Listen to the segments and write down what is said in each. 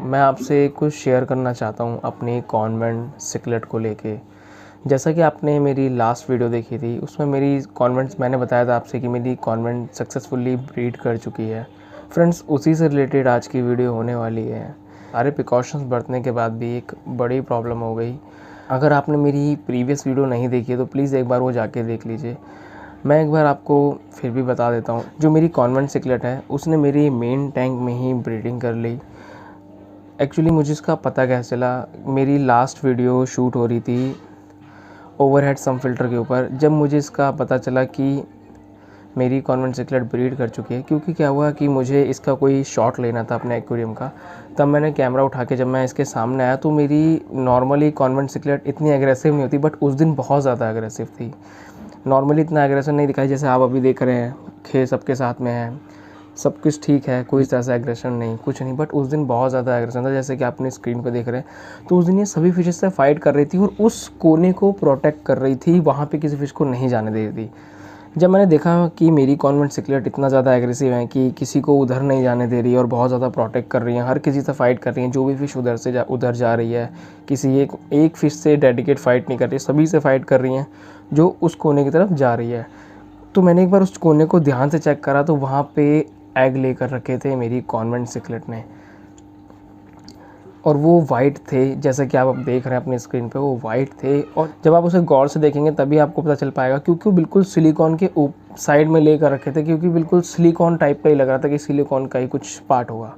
मैं आपसे कुछ शेयर करना चाहता हूँ अपनी कॉन्वेंट सिकलेट को लेके। जैसा कि आपने मेरी लास्ट वीडियो देखी थी, उसमें मेरी कॉन्वेंट्स मैंने बताया था आपसे कि मेरी कॉन्वेंट सक्सेसफुली ब्रीड कर चुकी है। फ्रेंड्स, उसी से रिलेटेड आज की वीडियो होने वाली है। सारे प्रिकॉशंस बरतने के बाद भी एक बड़ी प्रॉब्लम हो गई। अगर आपने मेरी प्रीवियस वीडियो नहीं देखी है तो प्लीज़ एक बार वो जाके देख लीजिए। मैं एक बार आपको फिर भी बता देता हूँ। जो मेरी कॉन्वेंट सिकलेट है उसने मेरी मेन टैंक में ही ब्रीडिंग कर ली। एक्चुअली मुझे इसका पता कैसे चला, मेरी लास्ट वीडियो शूट हो रही थी ओवरहेड सम फिल्टर के ऊपर। जब मुझे इसका पता चला कि मेरी कॉन्वेंट सिकलेट ब्रीड कर चुकी है, क्योंकि क्या हुआ कि मुझे इसका कोई शॉट लेना था अपने एक्वेरियम का। तब मैंने कैमरा उठा के जब मैं इसके सामने आया तो मेरी नॉर्मली कॉन्वेंट सिकलेट इतनी एग्रेसिव नहीं होती, बट उस दिन बहुत ज़्यादा एग्रेसिव थी। नॉर्मली इतना एग्रेशन नहीं दिखाई जैसे आप अभी देख रहे हैं। खे सबके साथ में है, सब कुछ ठीक है, कोई तरह से एग्रेशन नहीं, कुछ नहीं। बट उस दिन बहुत ज़्यादा एग्रेशन था, जैसे कि आपने स्क्रीन पर देख रहे हैं। तो उस दिन ये सभी फिशेस से फाइट कर रही थी और उस कोने को प्रोटेक्ट कर रही थी, वहाँ पे किसी फिश को नहीं जाने दे रही थी। जब मैंने देखा कि मेरी कॉन्वेंट सिकलेट इतना ज़्यादा एग्रेसिव है कि किसी को उधर नहीं जाने दे रही है और बहुत ज़्यादा प्रोटेक्ट कर रही है, हर किसी से फाइट कर रही है, जो भी फ़िश उधर जा रही है, किसी एक फ़िश से डेडिकेट फाइट नहीं कर रही है, सभी से फाइट कर रही हैं जो उस कोने की तरफ जा रही है। तो मैंने एक बार उस कोने को ध्यान से चेक करा तो वहाँ पे एग लेकर रखे थे मेरी कॉन्वेंट सिकलेट ने, और वो वाइट थे, जैसा कि आप अब देख रहे हैं अपनी स्क्रीन पे, वो वाइट थे। और जब आप उसे गौर से देखेंगे तभी आपको पता चल पाएगा, क्योंकि वो बिल्कुल सिलिकॉन के साइड में लेकर रखे थे, क्योंकि बिल्कुल सिलिकॉन टाइप का ही लग रहा था कि सिलिकॉन का ही कुछ पार्ट होगा।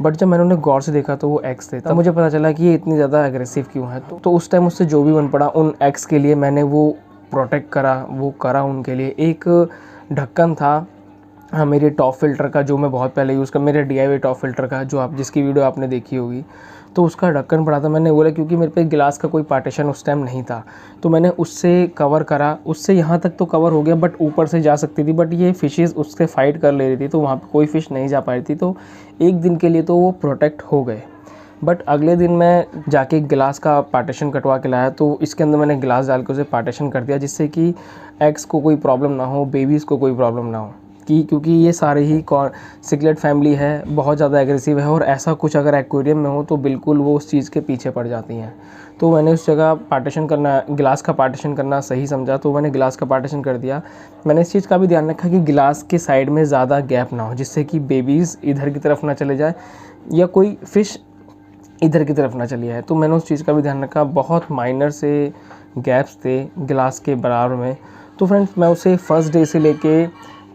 बट जब मैंने उन्हें गौर से देखा तो वो एग्स थे, तब मुझे पता चला कि ये इतनी ज़्यादा एग्रेसिव क्यों है। तो उस टाइम उससे जो भी बन पड़ा उन एग्स के लिए मैंने वो प्रोटेक्ट करा, वो करा उनके लिए। एक ढक्कन था हाँ मेरे टॉप फिल्टर का, जो मैं बहुत पहले यूज़ कर, मेरे DIY टॉप फिल्टर का, जो आप जिसकी वीडियो आपने देखी होगी, तो उसका ढक्कन पड़ा था। मैंने बोला क्योंकि मेरे पे गिलास का कोई पार्टीशन उस टाइम नहीं था, तो मैंने उससे कवर करा। उससे यहाँ तक तो कवर हो गया, बट ऊपर से जा सकती थी, बट ये फ़िशेज़ उससे फाइट कर ले रही थी, तो वहाँ पे कोई फ़िश नहीं जा पा रही थी। तो एक दिन के लिए तो वो प्रोटेक्ट हो गए। बट अगले दिन मैं जाके गिलास का पार्टीशन कटवा के लाया, तो इसके अंदर मैंने गिलास डाल के उसे पार्टीशन कर दिया, जिससे कि एग्स को कोई प्रॉब्लम ना हो, बेबीज़ को कोई प्रॉब्लम ना हो। क्योंकि ये सारे ही सिकलेट फैमिली है, बहुत ज़्यादा एग्रेसिव है, और ऐसा कुछ अगर एक्वेरियम में हो तो बिल्कुल वो उस चीज़ के पीछे पड़ जाती हैं। तो मैंने उस जगह पार्टीशन करना, गिलास का पार्टीशन करना सही समझा, तो मैंने गिलास का पार्टीशन कर दिया। मैंने इस चीज़ का भी ध्यान रखा कि गिलास के साइड में ज़्यादा गैप ना हो, जिससे कि बेबीज़ इधर की तरफ ना चले जाए या कोई फ़िश इधर की तरफ ना चली जाए। तो मैंने उस चीज़ का भी ध्यान रखा। बहुत माइनर से गैप्स थे गिलास के बराबर में। तो फ्रेंड्स, मैं उसे फर्स्ट डे से लेके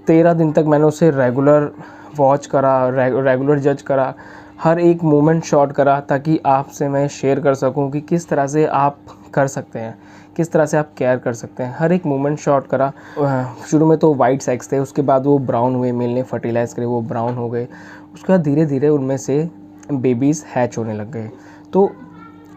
13 दिन तक मैंने उसे रेगुलर वॉच करा, रेगुलर जज करा, हर एक मोमेंट शॉट करा, ताकि आपसे मैं शेयर कर सकूं कि किस तरह से आप कर सकते हैं, किस तरह से आप केयर कर सकते हैं। हर एक मोमेंट शॉट करा। शुरू में तो वाइट सेक्स थे, उसके बाद वो ब्राउन हुए, मेल ने फर्टिलाइज़ करे, वो ब्राउन हो गए। उसके बाद धीरे धीरे उनमें से बेबीज़ हैच होने लग गए। तो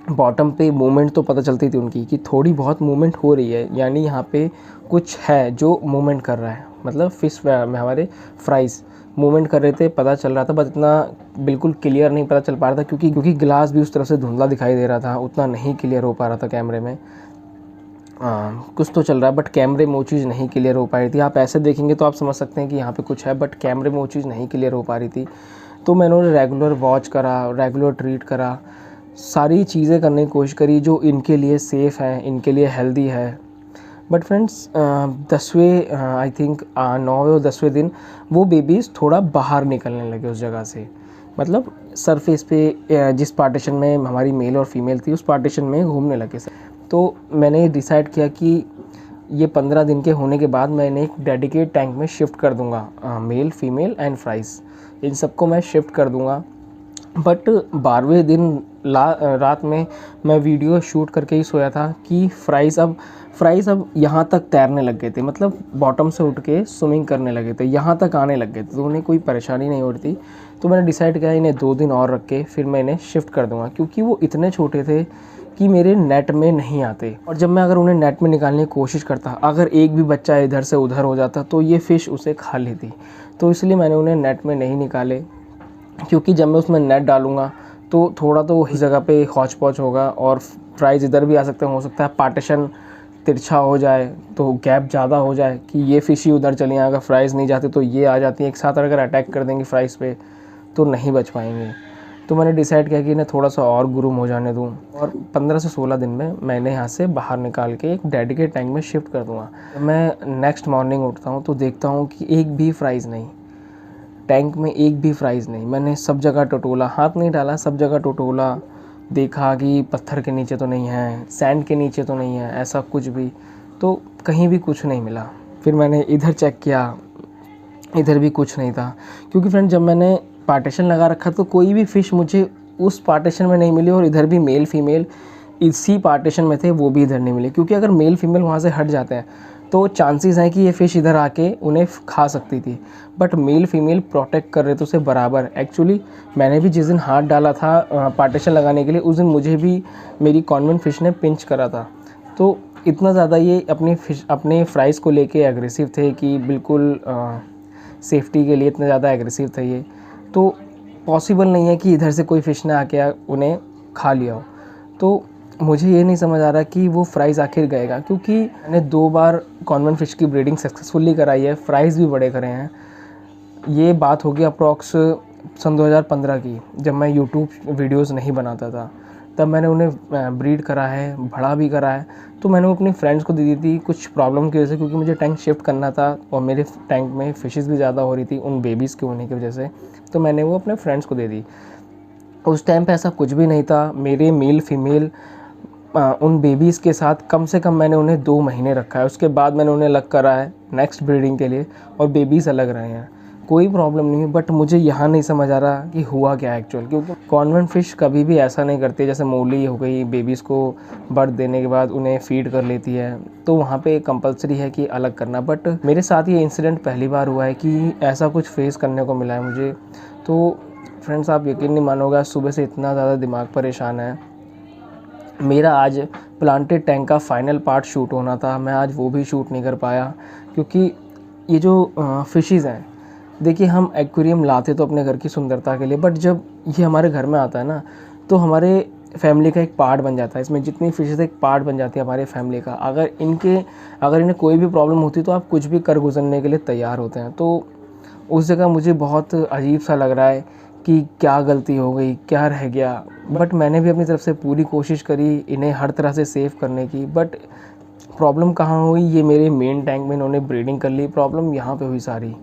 बॉटम पे मूवमेंट तो पता चलती थी उनकी कि थोड़ी बहुत मूवमेंट हो रही है, यानी यहाँ पे कुछ है जो मूवमेंट कर रहा है। मतलब फ़िश में हमारे फ्राइज़ मूवमेंट कर रहे थे, पता चल रहा था, बस इतना बिल्कुल क्लियर नहीं पता चल पा रहा था, क्योंकि गिलास भी उस तरफ से धुंधला दिखाई दे रहा था, उतना नहीं क्लियर हो पा रहा था कैमरे में। कुछ तो चल रहा है, बट कैमरे में वो चीज़ नहीं क्लियर हो पा रही थी। आप ऐसे देखेंगे तो आप समझ सकते हैं कि यहाँ पे कुछ है, बट कैमरे में वो चीज़ नहीं क्लियर हो पा रही थी। तो मैंने उन्हें रेगुलर वॉच करा, रेगुलर ट्रीट करा, सारी चीज़ें करने की कोशिश करी जो इनके लिए सेफ़ है, इनके लिए हेल्दी है। बट फ्रेंड्स, 10वें आई थिंक 9वें और 10वें दिन वो बेबीज़ थोड़ा बाहर निकलने लगे उस जगह से। मतलब सरफेस पे जिस पार्टीशन में हमारी मेल और फीमेल थी, उस पार्टीशन में घूमने लगे सर। तो मैंने डिसाइड किया कि ये 15 दिन के होने के बाद मैं इन्हें एक डेडिकेट टैंक में शिफ्ट कर दूंगा। मेल, फीमेल एंड फ्राइज़, इन सबको मैं शिफ्ट कर दूंगा। बट 12वें दिन रात में मैं वीडियो शूट करके ही सोया था कि फ्राइज़ अब यहाँ तक तैरने लग गए थे। मतलब बॉटम से उठ के स्विमिंग करने लगे थे, यहाँ तक आने लग गए थे, तो उन्हें कोई परेशानी नहीं हो रही थी। तो मैंने डिसाइड किया इन्हें 2 दिन और रख के फिर मैं इन्हें शिफ्ट कर दूँगा, क्योंकि वो इतने छोटे थे कि मेरे नेट में नहीं आते। और जब मैं अगर उन्हें नेट में निकालने की कोशिश करता, अगर एक भी बच्चा इधर से उधर हो जाता तो ये फ़िश उसे खा लेती। तो इसलिए मैंने उन्हें नेट में नहीं निकाले, क्योंकि जब मैं उसमें नेट डालूँगा तो थोड़ा तो इस जगह पे हौच पौच होगा और फ्राइज़ इधर भी आ सकते हैं। हो सकता है पार्टीशन तिरछा हो जाए, तो गैप ज़्यादा हो जाए कि ये फ़िश ही उधर चली जाए, अगर फ्राइज़ नहीं जाते तो ये आ जाती हैं एक साथ, अगर अटैक कर देंगी फ्राइज़ पे तो नहीं बच पाएंगे। तो मैंने डिसाइड किया कि इन्हें थोड़ा सा और ग्रूम हो जाने दूँ और 15 से 16 दिन में मैंने यहाँ से बाहर निकाल के एक डेडिकेट टैंक में शिफ्ट कर दूँगा। मैं नेक्स्ट मॉर्निंग उठता हूँ तो देखता हूँ कि एक भी फ्राइज़ नहीं, टैंक में एक भी फ्राइज़ नहीं। मैंने सब जगह टटोला, हाथ नहीं डाला, सब जगह टटोला, देखा कि पत्थर के नीचे तो नहीं है, सैंड के नीचे तो नहीं है, ऐसा कुछ भी, तो कहीं भी कुछ नहीं मिला। फिर मैंने इधर चेक किया, इधर भी कुछ नहीं था, क्योंकि फ्रेंड जब मैंने पार्टीशन लगा रखा तो कोई भी फ़िश मुझे उस पार्टीशन में नहीं मिली और इधर भी मेल फीमेल इसी पार्टीशन में थे, वो भी इधर नहीं मिले। क्योंकि अगर मेल फीमेल वहाँ से हट जाते हैं तो चांसेस हैं कि ये फ़िश इधर आके उन्हें खा सकती थी, बट मेल फीमेल प्रोटेक्ट कर रहे थे उसे बराबर। एक्चुअली मैंने भी जिस दिन हाथ डाला था पार्टीशन लगाने के लिए, उस दिन मुझे भी मेरी कॉन्वेंट फ़िश ने पिंच करा था। तो इतना ज़्यादा ये अपने फ्राइज़ को लेके एग्रेसिव थे कि बिल्कुल सेफ्टी के लिए इतना ज़्यादा एग्रेसिव थे ये। तो पॉसिबल नहीं है कि इधर से कोई फ़िश ने आके उन्हें खा लिया हो। तो मुझे ये नहीं समझ आ रहा कि वो फ्राइज़ आखिर गएगा, क्योंकि मैंने 2 बार कॉन्वेंट फ़िश की ब्रीडिंग सक्सेसफुली कराई है, फ्राइज़ भी बड़े करे हैं। ये बात होगी अप्रॉक्स सन 2015 की, जब मैं यूट्यूब वीडियोस नहीं बनाता था, तब मैंने उन्हें ब्रीड करा है, बड़ा भी करा है। तो मैंने वो अपने फ्रेंड्स को दे दी थी कुछ प्रॉब्लम की वजह से, क्योंकि मुझे टैंक शिफ्ट करना था और मेरे टैंक में फ़िशेज़ भी ज़्यादा हो रही थी उन बेबीज़ के होने की वजह से, तो मैंने वो अपने फ्रेंड्स को दे दी। उस टाइम पे ऐसा कुछ भी नहीं था। मेरे मेल फीमेल उन बेबीज़ के साथ कम से कम मैंने उन्हें 2 महीने रखा है, उसके बाद मैंने उन्हें अलग करा है नेक्स्ट ब्रीडिंग के लिए, और बेबीज़ अलग रहे हैं, कोई प्रॉब्लम नहीं है। बट मुझे यहाँ नहीं समझ आ रहा कि हुआ क्या एक्चुअल, क्योंकि कॉन्वेंट फ़िश कभी भी ऐसा नहीं करती। जैसे मोली हो गई, बेबीज़ को बर्थ देने के बाद उन्हें फ़ीड कर लेती है, तो वहाँ पे कंपलसरी है कि अलग करना। बट मेरे साथ ये इंसिडेंट पहली बार हुआ है कि ऐसा कुछ फेस करने को मिला है मुझे। तो फ्रेंड्स, आप यकीन नहीं मानोगे, सुबह से इतना ज़्यादा दिमाग परेशान है। मेरा आज प्लांटेड टैंक का फाइनल पार्ट शूट होना था, मैं आज वो भी शूट नहीं कर पाया, क्योंकि ये जो फ़िशेज़ हैं, देखिए हम एक्वेरियम लाते तो अपने घर की सुंदरता के लिए, बट जब ये हमारे घर में आता है ना, तो हमारे फैमिली का एक पार्ट बन जाता है। इसमें जितनी फ़िशेज़ एक पार्ट बन जाती है हमारे फैमिली का। अगर इन्हें कोई भी प्रॉब्लम होती तो आप कुछ भी कर गुजरने के लिए तैयार होते हैं। तो उस जगह मुझे बहुत अजीब सा लग रहा है कि क्या गलती हो गई, क्या रह गया। बट मैंने भी अपनी तरफ से पूरी कोशिश करी इन्हें हर तरह से सेव करने की। बट प्रॉब्लम कहाँ हुई, ये मेरे मेन टैंक में इन्होंने ब्रीडिंग कर ली। प्रॉब्लम यहाँ पे हुई सारी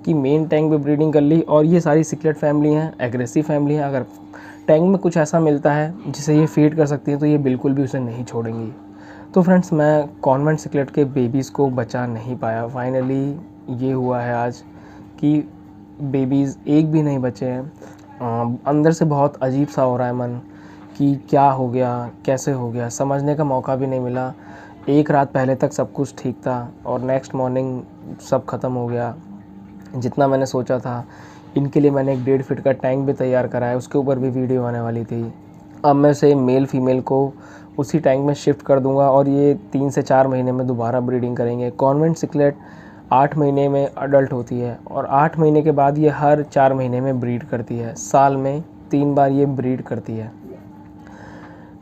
कि मेन टैंक में ब्रीडिंग कर ली, और ये सारी सिकलेट फैमिली हैं, एग्रेसिव फैमिली हैं। अगर टैंक में कुछ ऐसा मिलता है जिसे ये फीड कर सकती हैं तो ये बिल्कुल भी उसे नहीं छोड़ेंगी। तो फ्रेंड्स, मैं कॉन्वेंट सिकलेट के बेबीज़ को बचा नहीं पाया। फाइनली ये हुआ है आज कि बेबीज़ एक भी नहीं बचे हैं। अंदर से बहुत अजीब सा हो रहा है मन कि क्या हो गया, कैसे हो गया, समझने का मौका भी नहीं मिला। एक रात पहले तक सब कुछ ठीक था और नेक्स्ट मॉर्निंग सब ख़त्म हो गया। जितना मैंने सोचा था, इनके लिए मैंने एक 1.5 फीट का टैंक भी तैयार करा है, उसके ऊपर भी वीडियो आने वाली थी। अब मैं से मेल फीमेल को उसी टैंक में शिफ्ट कर दूंगा और ये 3 से 4 महीने में दोबारा ब्रीडिंग करेंगे। कॉन्वेंट सिकलेट 8 महीने में अडल्ट होती है और 8 महीने के बाद ये हर 4 महीने में ब्रीड करती है। साल में 3 बार ये ब्रीड करती है।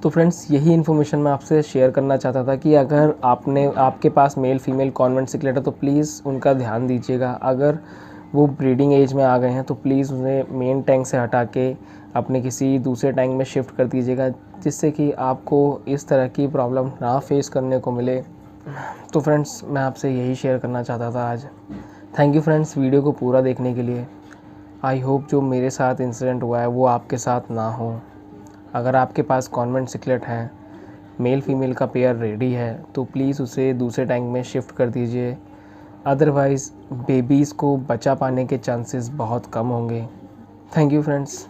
तो फ्रेंड्स, यही इन्फॉर्मेशन मैं आपसे शेयर करना चाहता था कि अगर आपके पास मेल फीमेल कॉन्वेंट सिकलेट है तो प्लीज़ उनका ध्यान दीजिएगा। अगर वो ब्रीडिंग एज में आ गए हैं तो प्लीज़ उन्हें मेन टैंक से हटा के अपने किसी दूसरे टैंक में शिफ्ट कर दीजिएगा, जिससे कि आपको इस तरह की प्रॉब्लम ना फेस करने को मिले। तो फ्रेंड्स, मैं आपसे यही शेयर करना चाहता था आज। थैंक यू फ्रेंड्स वीडियो को पूरा देखने के लिए। आई होप जो मेरे साथ इंसिडेंट हुआ है वो आपके साथ ना हो। अगर आपके पास कॉन्वेंट सिकलेट हैं, मेल फीमेल का पेयर रेडी है, तो प्लीज़ उसे दूसरे टैंक में शिफ्ट कर दीजिए। अदरवाइज़ बेबीज़ को बचा पाने के चांसेस बहुत कम होंगे। Thank you friends.